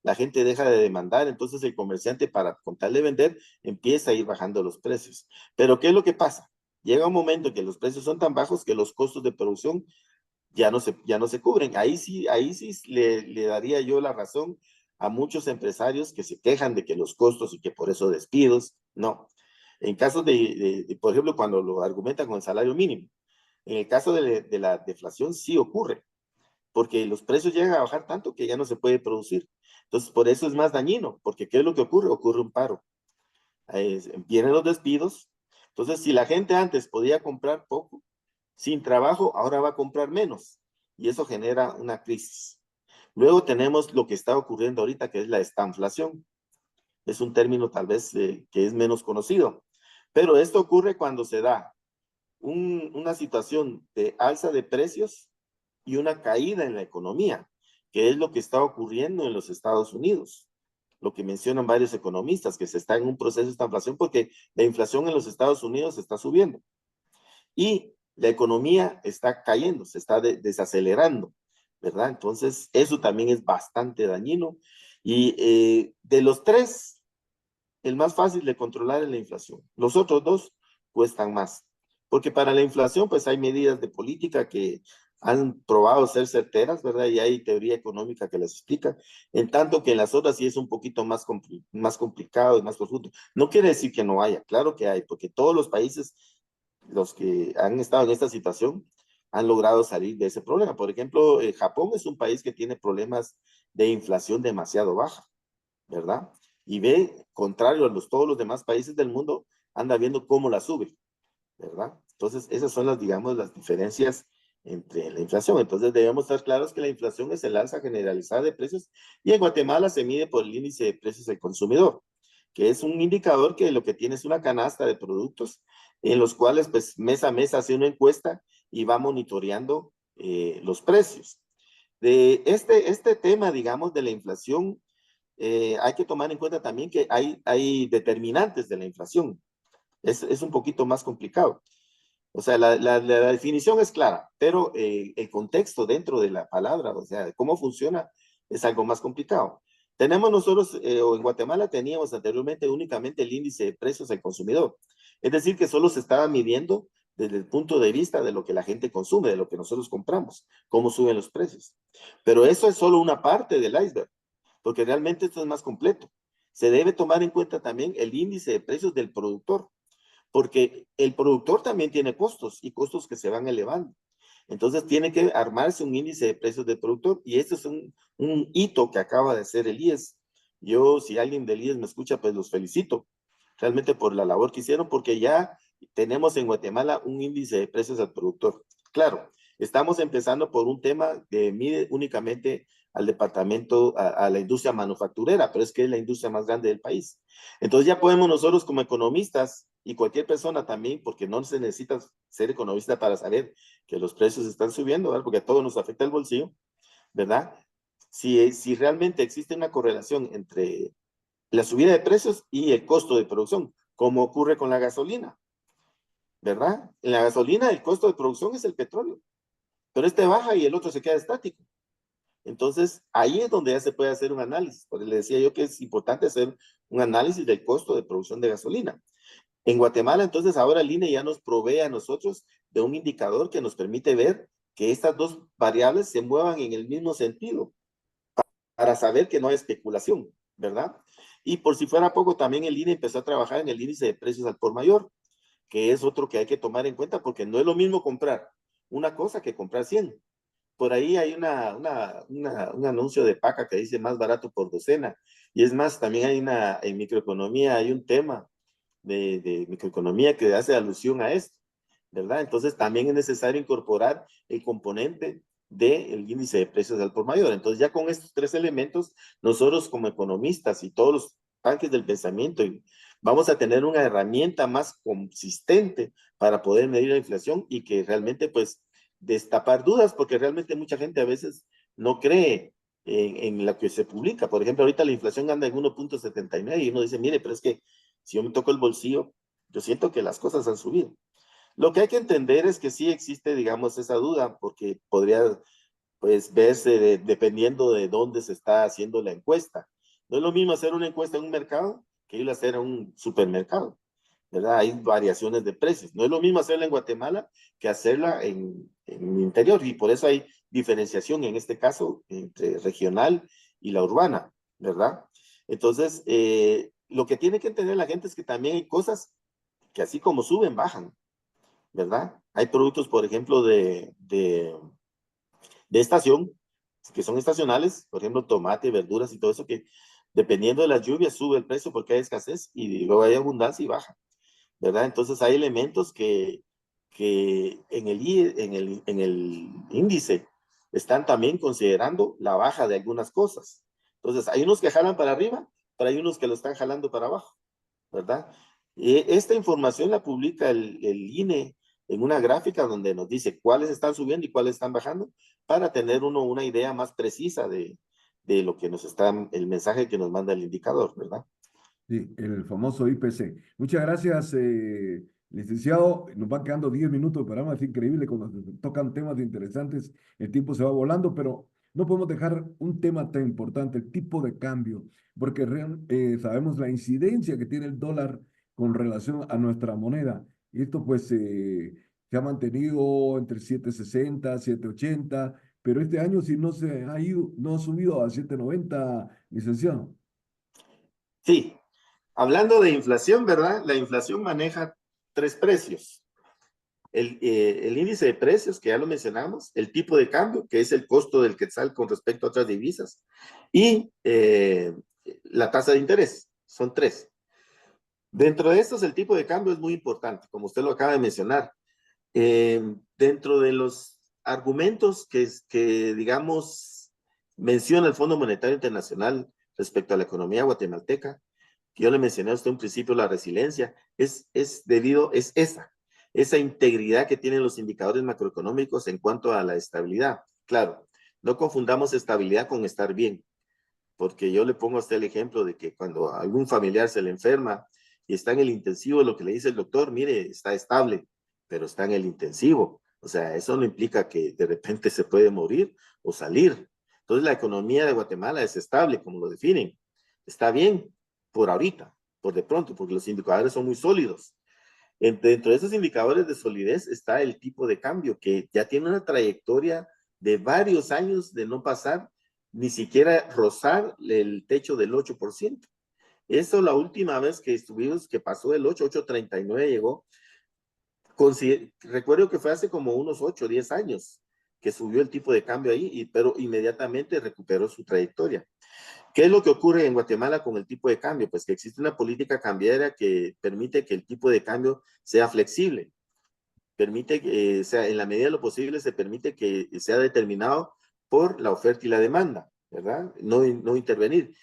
Speaker 2: La gente deja de demandar, entonces el comerciante para con tal de vender empieza a ir bajando los precios. Pero ¿qué es lo que pasa? Llega un momento en que los precios son tan bajos que los costos de producción ya no se cubren. Ahí sí le daría yo la razón a muchos empresarios que se quejan de que los costos y que por eso despidos. No. En casos por ejemplo, cuando lo argumentan con el salario mínimo, en el caso de la deflación sí ocurre, porque los precios llegan a bajar tanto que ya no se puede producir. Entonces, por eso es más dañino, porque ¿qué es lo que ocurre? Ocurre un paro. Vienen los despidos. Entonces, si la gente antes podía comprar poco, sin trabajo, ahora va a comprar menos. Y eso genera una crisis. Luego tenemos lo que está ocurriendo ahorita, que es la estanflación. Es un término tal vez que es menos conocido. Pero esto ocurre cuando se da una situación de alza de precios y una caída en la economía, que es lo que está ocurriendo en los Estados Unidos. Lo que mencionan varios economistas, que se está en un proceso de estanflación porque la inflación en los Estados Unidos está subiendo y la economía está cayendo, se está desacelerando, ¿verdad? Entonces, eso también es bastante dañino. Y de los tres, el más fácil de controlar es la inflación. Los otros dos cuestan más. Porque para la inflación, pues hay medidas de política que han probado ser certeras, ¿verdad? Y hay teoría económica que las explica. En tanto que en las otras sí es un poquito más complicado y más profundo. No quiere decir que no haya, claro que hay, porque todos los países, los que han estado en esta situación, han logrado salir de ese problema. Por ejemplo, Japón es un país que tiene problemas de inflación demasiado baja, ¿verdad? Y ve, contrario a todos los demás países del mundo, anda viendo cómo la sube, ¿verdad? Entonces, esas son digamos, las diferencias entre la inflación. Entonces, debemos estar claros que la inflación es el alza generalizada de precios y en Guatemala se mide por el índice de precios del consumidor, que es un indicador que lo que tiene es una canasta de productos en los cuales, pues, mes a mes hace una encuesta y va monitoreando los precios. De este tema, digamos, de la inflación, hay que tomar en cuenta también que hay determinantes de la inflación. Es un poquito más complicado. O sea, la definición es clara, pero el contexto dentro de la palabra, o sea, cómo funciona, es algo más complicado. Tenemos nosotros, o en Guatemala teníamos anteriormente únicamente el índice de precios al consumidor. Es decir, que solo se estaba midiendo desde el punto de vista de lo que la gente consume, de lo que nosotros compramos, cómo suben los precios. Pero eso es solo una parte del iceberg, porque realmente esto es más completo. Se debe tomar en cuenta también el índice de precios del productor, porque el productor también tiene costos y costos que se van elevando. Entonces tiene que armarse un índice de precios del productor y este es un hito que acaba de hacer el IES. Yo, si alguien del IES me escucha, pues los felicito realmente por la labor que hicieron, porque ya tenemos en Guatemala un índice de precios al productor. Claro, estamos empezando por un tema que mide únicamente al departamento, a la industria manufacturera, pero es que es la industria más grande del país. Entonces ya podemos nosotros como economistas y cualquier persona también, porque no se necesita ser economista para saber que los precios están subiendo, ¿verdad? Porque a todos nos afecta el bolsillo, ¿verdad? Si realmente existe una correlación entre la subida de precios y el costo de producción, como ocurre con la gasolina, ¿verdad? En la gasolina el costo de producción es el petróleo, pero este baja y el otro se queda estático. Entonces, ahí es donde ya se puede hacer un análisis. Porque le decía yo que es importante hacer un análisis del costo de producción de gasolina. En Guatemala, entonces, ahora el INE ya nos provee a nosotros de un indicador que nos permite ver que estas dos variables se muevan en el mismo sentido para saber que no hay especulación, ¿verdad? Y por si fuera poco, también el INE empezó a trabajar en el índice de precios al por mayor, que es otro que hay que tomar en cuenta porque no es lo mismo comprar una cosa que comprar 100. Por ahí hay un anuncio de Paca que dice más barato por docena. Y es más, también hay en microeconomía hay un tema de microeconomía que hace alusión a esto, ¿verdad? Entonces también es necesario incorporar el componente del índice de precios al por mayor. Entonces ya con estos tres elementos, nosotros como economistas y todos los tanques del pensamiento, vamos a tener una herramienta más consistente para poder medir la inflación y que realmente pues destapar dudas, porque realmente mucha gente a veces no cree en lo que se publica. Por ejemplo, ahorita la inflación anda en 1.79 y uno dice, mire, pero es que si yo me toco el bolsillo, yo siento que las cosas han subido. Lo que hay que entender es que sí existe, digamos, esa duda, porque podría, pues, verse dependiendo de dónde se está haciendo la encuesta. No es lo mismo hacer una encuesta en un mercado que ir a hacer en un supermercado, ¿verdad? Hay variaciones de precios. No es lo mismo hacerla en Guatemala que hacerla en el interior, y por eso hay diferenciación en este caso entre regional y la urbana, ¿verdad? Entonces, lo que tiene que entender la gente es que también hay cosas que así como suben, bajan, ¿verdad? Hay productos, por ejemplo, de estación, que son estacionales, por ejemplo, tomate, verduras y todo eso, que dependiendo de las lluvias sube el precio porque hay escasez y luego hay abundancia y baja, ¿verdad? Entonces hay elementos que en el índice están también considerando la baja de algunas cosas. Entonces hay unos que jalan para arriba, pero hay unos que lo están jalando para abajo, ¿verdad? Y esta información la publica el INE en una gráfica donde nos dice cuáles están subiendo y cuáles están bajando para tener uno una idea más precisa de lo que nos está, el mensaje que nos manda el indicador, ¿verdad?
Speaker 1: Sí, el famoso IPC. Muchas gracias, licenciado. Nos van quedando 10 minutos de programa. Es increíble cuando se tocan temas interesantes. El tiempo se va volando, pero no podemos dejar un tema tan importante, el tipo de cambio, porque sabemos la incidencia que tiene el dólar con relación a nuestra moneda. Y esto pues se ha mantenido entre 7.60, 7.80, pero este año si no se ha ido, no ha subido a 7.90, licenciado.
Speaker 2: Sí, hablando de inflación, ¿verdad? La inflación maneja tres precios. El índice de precios, que ya lo mencionamos, el tipo de cambio, que es el costo del quetzal con respecto a otras divisas, y la tasa de interés. Son tres. Dentro de estos, el tipo de cambio es muy importante, como usted lo acaba de mencionar. Dentro de los argumentos digamos, menciona el Fondo Monetario Internacional respecto a la economía guatemalteca, que yo le mencioné a usted en principio, la resiliencia, es esa integridad que tienen los indicadores macroeconómicos en cuanto a la estabilidad. Claro, no confundamos estabilidad con estar bien, porque yo le pongo a usted el ejemplo de que cuando algún familiar se le enferma y está en el intensivo, lo que le dice el doctor, mire, está estable, pero está en el intensivo. O sea, eso no implica que de repente se puede morir o salir. Entonces, la economía de Guatemala es estable, como lo definen. Está bien por ahorita, por de pronto, porque los indicadores son muy sólidos. Dentro de esos indicadores de solidez está el tipo de cambio, que ya tiene una trayectoria de varios años de no pasar ni siquiera rozar el techo del 8%. Eso la última vez que estuvimos, que pasó el 8.39 llegó, recuerdo que fue hace como unos 8 o 10 años que subió el tipo de cambio ahí, pero inmediatamente recuperó su trayectoria. ¿Qué es lo que ocurre en Guatemala con el tipo de cambio? Pues que existe una política cambiaria que permite que el tipo de cambio sea flexible, permite que, sea, en la medida de lo posible se permite que sea determinado por la oferta y la demanda, ¿verdad? No intervenir.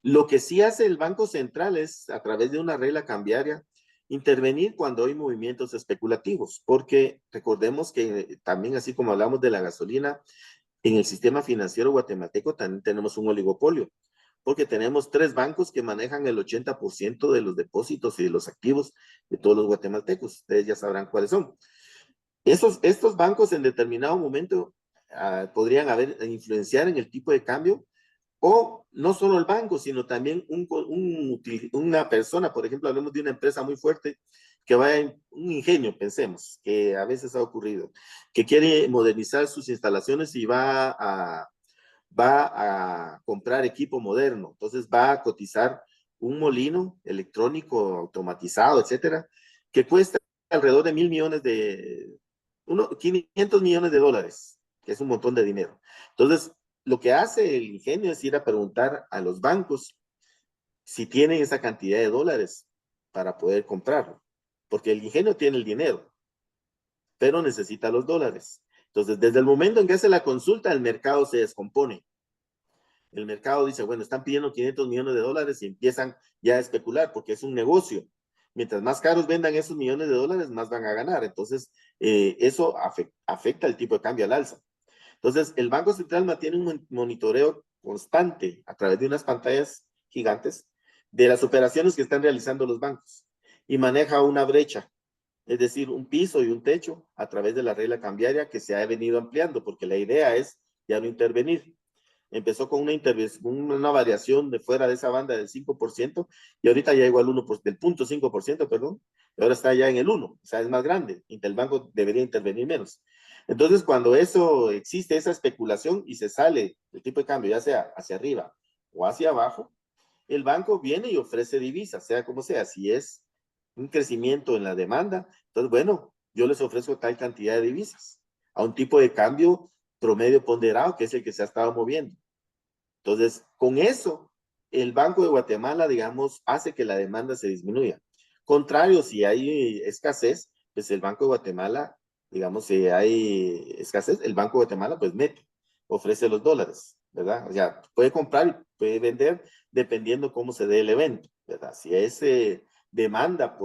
Speaker 2: Lo que sí hace el Banco Central es, a través de una regla cambiaria, intervenir cuando hay movimientos especulativos, porque recordemos que también, así como hablamos de la gasolina, en el sistema financiero guatemalteco también tenemos un oligopolio, porque tenemos 3 bancos que manejan el 80% de los depósitos y de los activos de todos los guatemaltecos. Ustedes ya sabrán cuáles son. Estos bancos en determinado momento podrían influenciar en el tipo de cambio, o no solo el banco, sino también una persona, por ejemplo, hablemos de una empresa muy fuerte que va en un ingenio, pensemos, que a veces ha ocurrido, que quiere modernizar sus instalaciones y va a comprar equipo moderno, entonces va a cotizar un molino electrónico automatizado, etcétera, que cuesta alrededor de 1.000 millones $500 millones, que es un montón de dinero. Entonces, lo que hace el ingenio es ir a preguntar a los bancos si tienen esa cantidad de dólares para poder comprarlo, porque el ingenio tiene el dinero, pero necesita los dólares. Entonces, desde el momento en que hace la consulta, el mercado se descompone. El mercado dice, bueno, están pidiendo 500 millones de dólares y empiezan ya a especular porque es un negocio. Mientras más caros vendan esos millones de dólares, más van a ganar. Entonces, eso afecta el tipo de cambio al alza. Entonces, el Banco Central mantiene un monitoreo constante a través de unas pantallas gigantes de las operaciones que están realizando los bancos y maneja una brecha, es decir, un piso y un techo a través de la regla cambiaria que se ha venido ampliando, porque la idea es ya no intervenir. Empezó con una variación de fuera de esa banda del 5% y ahorita ya llegó al 1%, del 0.5%, perdón, y ahora está ya en el 1%, o sea, es más grande, y el banco debería intervenir menos. Entonces, cuando eso existe, esa especulación y se sale el tipo de cambio, ya sea hacia arriba o hacia abajo, el banco viene y ofrece divisas, sea como sea, si es un crecimiento en la demanda, entonces, bueno, yo les ofrezco tal cantidad de divisas a un tipo de cambio promedio ponderado, que es el que se ha estado moviendo. Entonces, con eso, el Banco de Guatemala, digamos, hace que la demanda se disminuya. Contrario, si hay escasez, pues el Banco de Guatemala, digamos, si hay escasez, el Banco de Guatemala pues mete, ofrece los dólares, ¿verdad? O sea, puede comprar y puede vender dependiendo cómo se dé el evento, ¿verdad? Si es demanda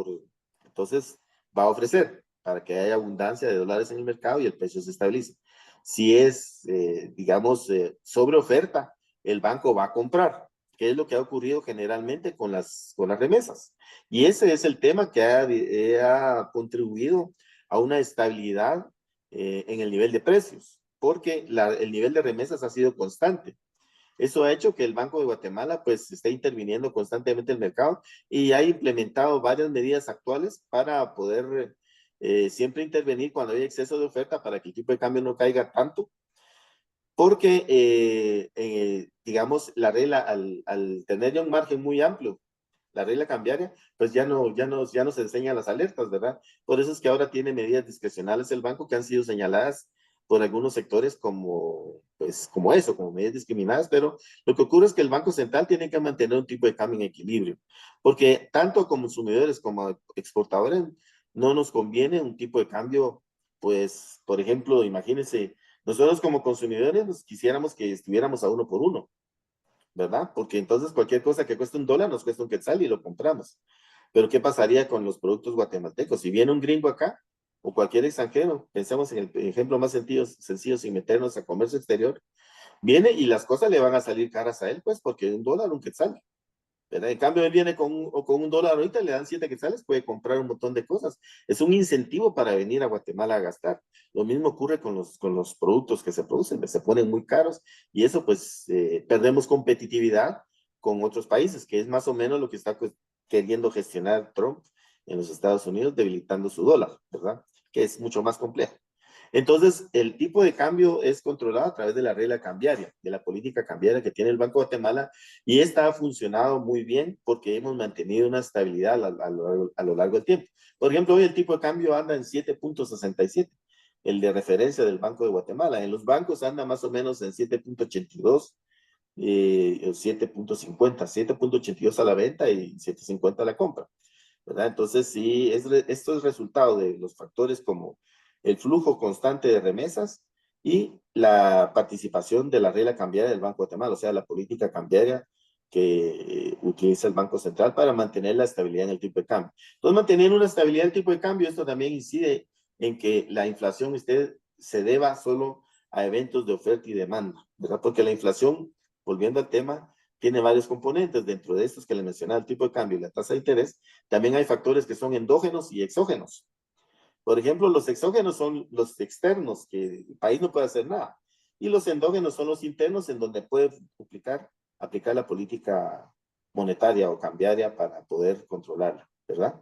Speaker 2: entonces va a ofrecer para que haya abundancia de dólares en el mercado y el precio se estabilice. Si es, digamos, sobre oferta, el banco va a comprar, que es lo que ha ocurrido generalmente con las remesas. Y ese es el tema que ha contribuido a una estabilidad en el nivel de precios, porque el nivel de remesas ha sido constante. Eso ha hecho que el Banco de Guatemala pues esté interviniendo constantemente en el mercado y ha implementado varias medidas actuales para poder siempre intervenir cuando hay exceso de oferta para que el tipo de cambio no caiga tanto, porque, digamos, la regla, al tener ya un margen muy amplio, la regla cambiaria, pues ya no se enseñan las alertas, ¿verdad? Por eso es que ahora tiene medidas discrecionales el banco que han sido señaladas por algunos sectores como, pues, como eso, como medidas discriminadas, pero lo que ocurre es que el Banco Central tiene que mantener un tipo de cambio en equilibrio, porque tanto a consumidores como a exportadores no nos conviene un tipo de cambio, pues, por ejemplo, imagínense, nosotros como consumidores nos quisiéramos que estuviéramos a 1 por 1, ¿verdad? Porque entonces cualquier cosa que cueste $1 nos cuesta un quetzal y lo compramos. Pero ¿qué pasaría con los productos guatemaltecos? Si viene un gringo acá o cualquier extranjero, pensemos en el ejemplo más sencillo sin meternos a comercio exterior, viene y las cosas le van a salir caras a él, pues porque $1, un quetzal. ¿Verdad? En cambio, él viene con $1 ahorita, le dan 7 quetzales, puede comprar un montón de cosas. Es un incentivo para venir a Guatemala a gastar. Lo mismo ocurre con los productos que se producen, se ponen muy caros y eso pues perdemos competitividad con otros países, que es más o menos lo que está pues, queriendo gestionar Trump en los Estados Unidos, debilitando su dólar, ¿verdad? Que es mucho más complejo. Entonces, el tipo de cambio es controlado a través de la regla cambiaria, de la política cambiaria que tiene el Banco de Guatemala, y esta ha funcionado muy bien porque hemos mantenido una estabilidad a lo largo del tiempo. Por ejemplo, hoy el tipo de cambio anda en 7.67, el de referencia del Banco de Guatemala. En los bancos anda más o menos en 7.82, 7.50, 7.82 a la venta y 7.50 a la compra, ¿verdad? Entonces, sí, esto es resultado de los factores como el flujo constante de remesas y la participación de la regla cambiaria del Banco de Guatemala, o sea, la política cambiaria que utiliza el Banco Central para mantener la estabilidad en el tipo de cambio. Entonces, manteniendo una estabilidad del tipo de cambio, esto también incide en que la inflación se deba solo a eventos de oferta y demanda, ¿verdad? Porque la inflación, volviendo al tema, tiene varios componentes. Dentro de estos que le mencionaba, el tipo de cambio y la tasa de interés, también hay factores que son endógenos y exógenos. Por ejemplo, los exógenos son los externos, que el país no puede hacer nada. Y los endógenos son los internos, en donde puede aplicar la política monetaria o cambiaria para poder controlarla, ¿verdad?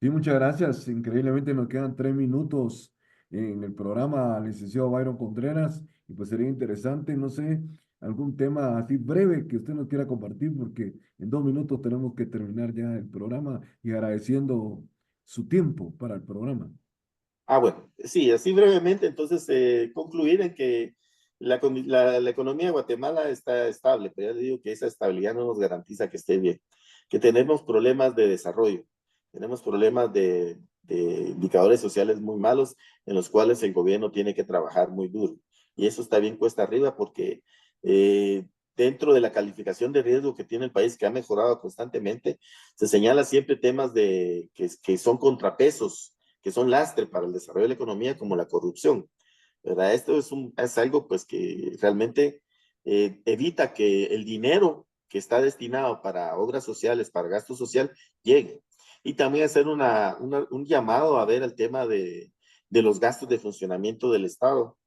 Speaker 1: Sí, muchas gracias. Increíblemente nos quedan 3 minutos en el programa, licenciado Byron Contreras, y pues sería interesante, no sé, algún tema así breve que usted nos quiera compartir, porque en 2 minutos tenemos que terminar ya el programa y agradeciendo su tiempo para el programa.
Speaker 2: Bueno, sí, así brevemente, entonces concluir en que la economía de Guatemala está estable, pero ya le digo que esa estabilidad no nos garantiza que esté bien, que tenemos problemas de desarrollo, tenemos problemas de indicadores sociales muy malos en los cuales el gobierno tiene que trabajar muy duro. Y eso está bien cuesta arriba porque eh, dentro de la calificación de riesgo que tiene el país, que ha mejorado constantemente, se señala siempre temas que son contrapesos, que son lastre para el desarrollo de la economía, como la corrupción, ¿verdad? Esto es algo pues que realmente evita que el dinero que está destinado para obras sociales, para gasto social, llegue. Y también hacer un llamado a ver el tema de los gastos de funcionamiento del Estado,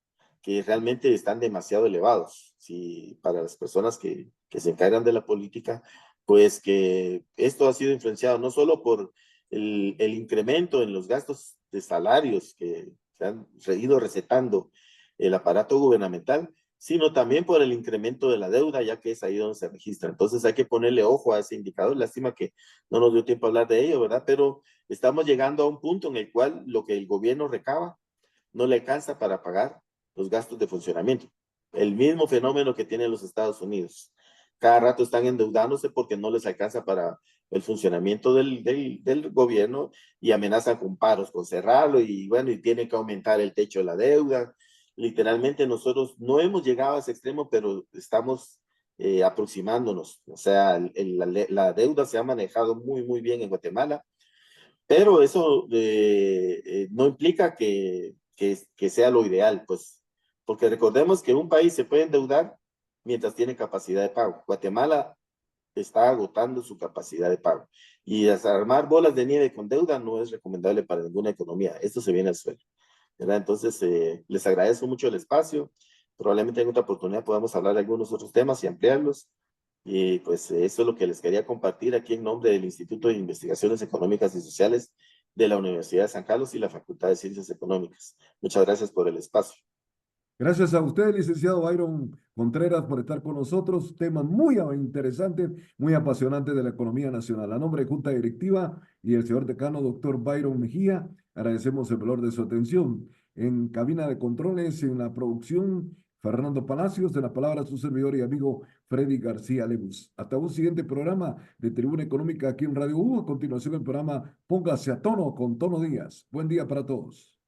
Speaker 2: que realmente están demasiado elevados. Si para las personas que se encargan de la política, pues que esto ha sido influenciado no solo por el incremento en los gastos de salarios que se han ido recetando el aparato gubernamental, sino también por el incremento de la deuda, ya que es ahí donde se registra. Entonces hay que ponerle ojo a ese indicador. Lástima que no nos dio tiempo a hablar de ello, ¿verdad? Pero estamos llegando a un punto en el cual lo que el gobierno recaba no le alcanza para pagar los gastos de funcionamiento. El mismo fenómeno que tienen los Estados Unidos. Cada rato están endeudándose porque no les alcanza para el funcionamiento del gobierno y amenazan con paros, con cerrarlo y bueno, y tienen que aumentar el techo de la deuda. Literalmente nosotros no hemos llegado a ese extremo, pero estamos aproximándonos. O sea, la deuda se ha manejado muy, muy bien en Guatemala, pero eso no implica que sea lo ideal, pues, porque recordemos que un país se puede endeudar mientras tiene capacidad de pago. Guatemala está agotando su capacidad de pago. Y armar bolas de nieve con deuda no es recomendable para ninguna economía. Esto se viene al suelo, ¿verdad? Entonces, les agradezco mucho el espacio. Probablemente en otra oportunidad podamos hablar de algunos otros temas y ampliarlos. Y pues eso es lo que les quería compartir aquí en nombre del Instituto de Investigaciones Económicas y Sociales de la Universidad de San Carlos y la Facultad de Ciencias Económicas. Muchas gracias por el espacio.
Speaker 1: Gracias a usted, licenciado Byron Contreras, por estar con nosotros. Tema muy interesante, muy apasionante de la economía nacional. A nombre de Junta Directiva y el señor decano, doctor Byron Mejía, agradecemos el valor de su atención. En cabina de controles, en la producción, Fernando Palacios, de la palabra su servidor y amigo Freddy García Lemus. Hasta un siguiente programa de Tribuna Económica aquí en Radio U. A continuación, el programa Póngase a tono con Tono Díaz. Buen día para todos.